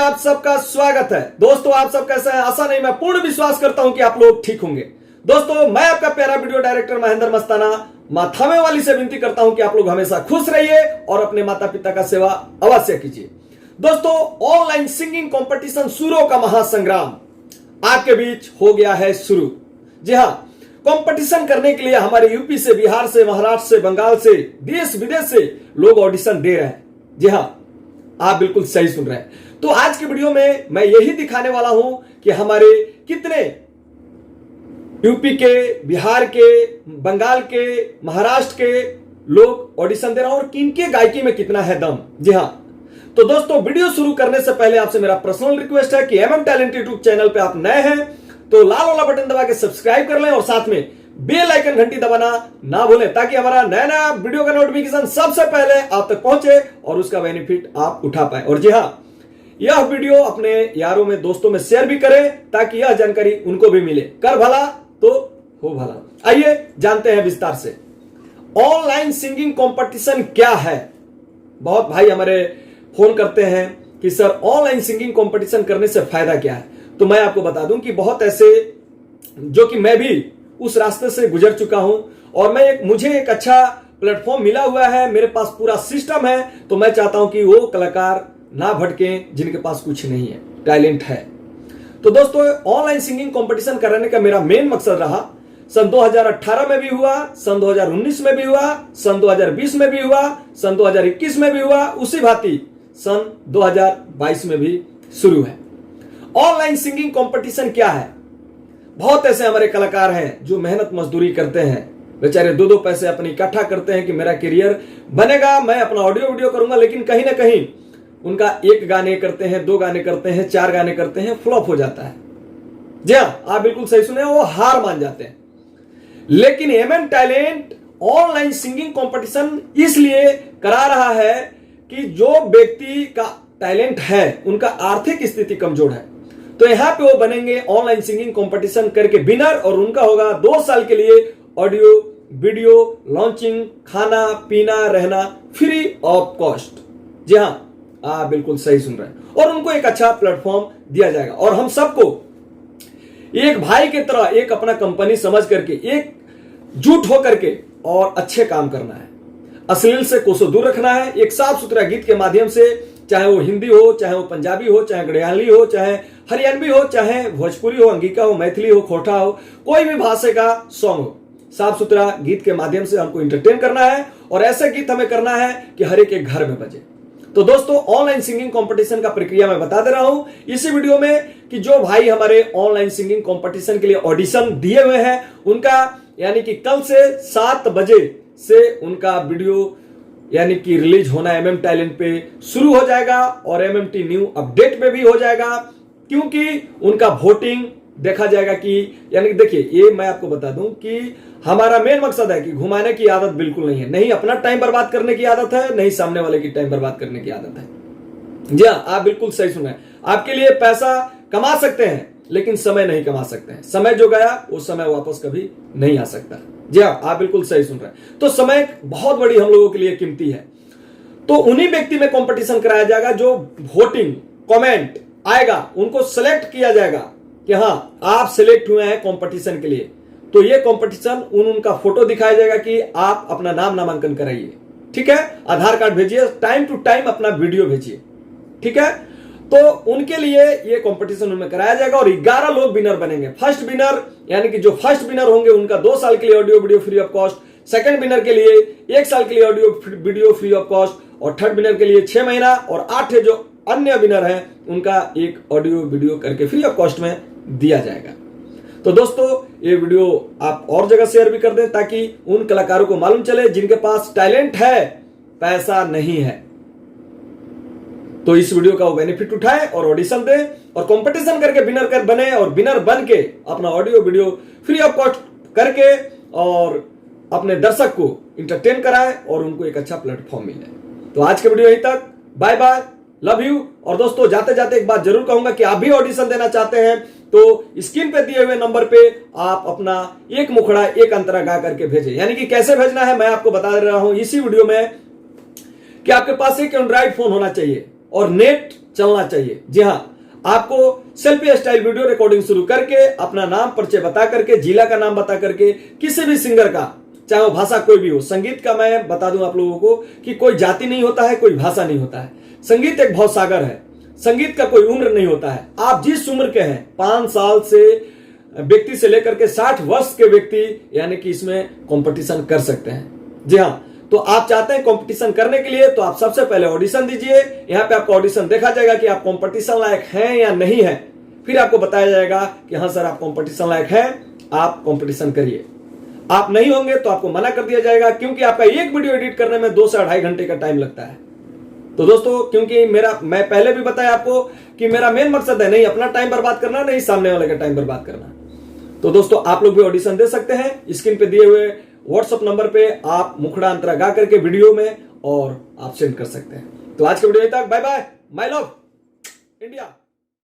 आप सबका स्वागत है। दोस्तों आप सब कैसे हैं? आशा नहीं, मैं पूर्ण विश्वास करता हूं कि आप लोग ठीक होंगे। दोस्तों मैं आपका प्यारा वीडियो डायरेक्टर महेंद्र मस्ताना माथामे वाली से विनती करता हूं कि आप लोग हमेशा खुश रहिए और अपने माता पिता का सेवा अवश्य कीजिए। दोस्तों ऑनलाइन सिंगिंग कंपटीशन सुरों का महासंग्राम आपके बीच हो गया है शुरू। जी हाँ, कंपटीशन करने के लिए हमारे यूपी से, बिहार से, महाराष्ट्र से, बंगाल से, देश विदेश से लोग ऑडिशन दे रहे हैं। जी हाँ, आप बिल्कुल सही सुन रहे हैं। तो आज की वीडियो में मैं यही दिखाने वाला हूं कि हमारे कितने यूपी के, बिहार के, बंगाल के, महाराष्ट्र के लोग ऑडिशन दे रहे हैं और किनके गायकी में कितना है दम। जी हाँ, तो दोस्तों वीडियो शुरू करने से पहले आपसे मेरा पर्सनल रिक्वेस्ट है कि एमएम टैलेंट यूट्यूब चैनल पे आप नए हैं तो लाल वाला बटन दबा के सब्सक्राइब कर लें और साथ में बेल आइकन घंटी दबाना ना भूलें ताकि हमारा नया नया वीडियो का नोटिफिकेशन सबसे पहले आप तक पहुंचे और उसका बेनिफिट आप उठा पाए। और जी हाँ, यह वीडियो अपने यारों में, दोस्तों में शेयर भी करें ताकि यह जानकारी उनको भी मिले। कर भला तो हो भला। आइए जानते हैं विस्तार से ऑनलाइन सिंगिंग कंपटीशन क्या है। बहुत भाई हमारे फोन करते हैं कि सर ऑनलाइन सिंगिंग कंपटीशन करने से फायदा क्या है। तो मैं आपको बता दूं कि बहुत ऐसे, जो कि मैं भी उस रास्ते से गुजर चुका हूं और मुझे एक अच्छा प्लेटफॉर्म मिला हुआ है, मेरे पास पूरा सिस्टम है। तो मैं चाहता हूं कि वो कलाकार ना भटकें जिनके पास कुछ नहीं है, टैलेंट है। तो दोस्तों ऑनलाइन सिंगिंग कंपटीशन कराने का मेरा मेन मकसद रहा। सन 2018 में भी हुआ, सन 2019 में भी हुआ, सन 2020 में भी हुआ, सन 2021 में भी हुआ, उसी भांति सन 2022 में भी शुरू है। ऑनलाइन सिंगिंग कंपटीशन क्या है? बहुत ऐसे हमारे कलाकार हैं जो मेहनत मजदूरी करते हैं, बेचारे दो पैसे अपनी इकट्ठा करते हैं कि मेरा करियर बनेगा, मैं अपना ऑडियो वीडियो करूंगा, लेकिन कहीं ना कहीं उनका एक गाने करते हैं, दो गाने करते हैं, चार गाने करते हैं, फ्लॉप हो जाता है। जी हाँ, आप बिल्कुल सही सुने, वो हार मान जाते हैं। लेकिन MM talent online singing competition इसलिए करा रहा है कि जो व्यक्ति का टैलेंट है, उनका आर्थिक स्थिति कमजोर है, तो यहां पे वो बनेंगे ऑनलाइन सिंगिंग कंपटीशन करके विनर और उनका होगा 2 साल के लिए ऑडियो वीडियो लॉन्चिंग, खाना पीना रहना फ्री ऑफ कॉस्ट। जी हां, आप बिल्कुल सही सुन रहे हैं। और उनको एक अच्छा प्लेटफॉर्म दिया जाएगा और हम सबको एक भाई की तरह, एक अपना कंपनी समझ करके, एक जुट होकर के और अच्छे काम करना है। अश्लील से कोसों दूर रखना है। एक साफ सुथरा गीत के माध्यम से, चाहे वो हिंदी हो, चाहे वो पंजाबी हो, चाहे गढ़ियाली हो, चाहे हरियाणवी हो, चाहे भोजपुरी हो, अंगिका हो, मैथिली हो, खोटा हो, कोई भी भाषा का सॉन्ग हो, साफ सुथरा गीत के माध्यम से हमको इंटरटेन करना है और ऐसा गीत हमें करना है कि हर एक घर में बजे। तो दोस्तों ऑनलाइन सिंगिंग कंपटीशन का प्रक्रिया मैं बता दे रहा हूं इसी वीडियो में कि जो भाई हमारे ऑनलाइन सिंगिंग कंपटीशन के लिए ऑडिशन दिए हुए हैं, उनका यानी कि कल से 7 बजे से उनका वीडियो यानी कि रिलीज होना एमएम टैलेंट पे शुरू हो जाएगा और एमएमटी न्यू अपडेट में भी हो जाएगा, क्योंकि उनका वोटिंग देखा जाएगा कि, यानी देखिए, ये मैं आपको बता दूं कि हमारा मेन मकसद है कि घुमाने की आदत बिल्कुल नहीं है, नहीं अपना टाइम बर्बाद करने की आदत है, नहीं सामने वाले की टाइम बर्बाद करने की आदत है। जी हाँ, आप बिल्कुल सही सुना है। आपके लिए पैसा कमा सकते हैं लेकिन समय नहीं कमा सकते हैं। समय जो गया वो समय वापस कभी नहीं आ सकता। जी हाँ, आप बिल्कुल सही सुन रहे हैं। तो समय बहुत बड़ी हम लोगों के लिए कीमती है। तो उन्हीं व्यक्ति में कंपटीशन कराया जाएगा जो वोटिंग कमेंट आएगा, उनको सेलेक्ट किया जाएगा कि हाँ आप सिलेक्ट हुए हैं कंपटीशन के लिए। तो ये कंपटीशन उनका फोटो दिखाया जाएगा कि आप अपना नाम नामांकन कराइए, ठीक है, आधार कार्ड भेजिए, टाइम टू टाइम अपना वीडियो भेजिए, ठीक है। तो उनके लिए ये कंपटीशन उनमें कराया जाएगा और 11 लोग विनर बनेंगे। फर्स्ट विनर यानी कि जो फर्स्ट विनर होंगे उनका 2 साल के लिए audio video free of cost, second winner के लिए 1 साल के लिए audio video free of cost और थर्ड विनर के लिए 6 महीना और 8 जो अन्य विनर हैं उनका एक ऑडियो वीडियो करके फ्री ऑफ कॉस्ट में दिया जाएगा। तो दोस्तों ये वीडियो आप और जगह शेयर भी कर दें ताकि उन कलाकारों को मालूम चले जिनके पास टैलेंट है, पैसा नहीं है। तो इस वीडियो का वो बेनिफिट उठाए और ऑडिशन दे और कंपटीशन करके विनर बने और विनर बन के अपना audio video free of cost करके और अपने दर्शक को इंटरटेन कराए और उनको एक अच्छा प्लेटफॉर्म मिले। तो आज के वीडियो यहीं तक। Bye bye, love you. और दोस्तों जाते जाते एक बात जरूर कहूंगा कि आप भी ऑडिशन देना चाहते हैं तो स्क्रीन पे दिए हुए नंबर पे आप अपना एक मुखड़ा एक अंतरा गा करके भेजें। यानी कि कैसे भेजना है मैं आपको बता रहा हूं इसी वीडियो में कि आपके पास एक एंड्रॉइड फोन होना चाहिए और नेट चलना चाहिए। जी हाँ, आपको सेल्फी स्टाइल वीडियो रिकॉर्डिंग शुरू करके अपना नाम परिचय बता करके, जिला का नाम बता करके, किसी भी सिंगर का, चाहे वो भाषा कोई भी हो, संगीत का मैं बता दूं आप लोगों को कि कोई जाति नहीं होता है, कोई भाषा नहीं होता है। संगीत एक भवसागर है, संगीत का कोई उम्र नहीं होता है। आप जिस उम्र के हैं, 5 साल से व्यक्ति से लेकर के 60 वर्ष के व्यक्ति यानी कि इसमें कंपटीशन कर सकते हैं। जी हाँ, तो आप चाहते हैं कंपटीशन करने के लिए तो आप सबसे पहले ऑडिशन दीजिए। यहाँ पे आपका ऑडिशन देखा जाएगा कि आप कंपटीशन लायक हैं या नहीं है, फिर आपको बताया जाएगा कि हाँ सर आप कंपटीशन लायक हैं, आप कंपटीशन करिए। आप नहीं होंगे तो आपको मना कर दिया जाएगा, क्योंकि आपका एक वीडियो एडिट करने में 2 से 2.5 घंटे का टाइम लगता है। तो दोस्तों, क्योंकि मैं पहले भी बताया आपको कि मेरा मेन मकसद है नहीं अपना टाइम बर्बाद करना, नहीं सामने वाले का टाइम बर्बाद करना। तो दोस्तों, आप लोग भी ऑडिशन दे सकते हैं। स्क्रीन पे दिए हुए व्हाट्सएप नंबर पे आप मुखड़ा अंतरा गा करके वीडियो में और आप सेंड कर सकते हैं। तो आज के वीडियो तक bye bye, my love India.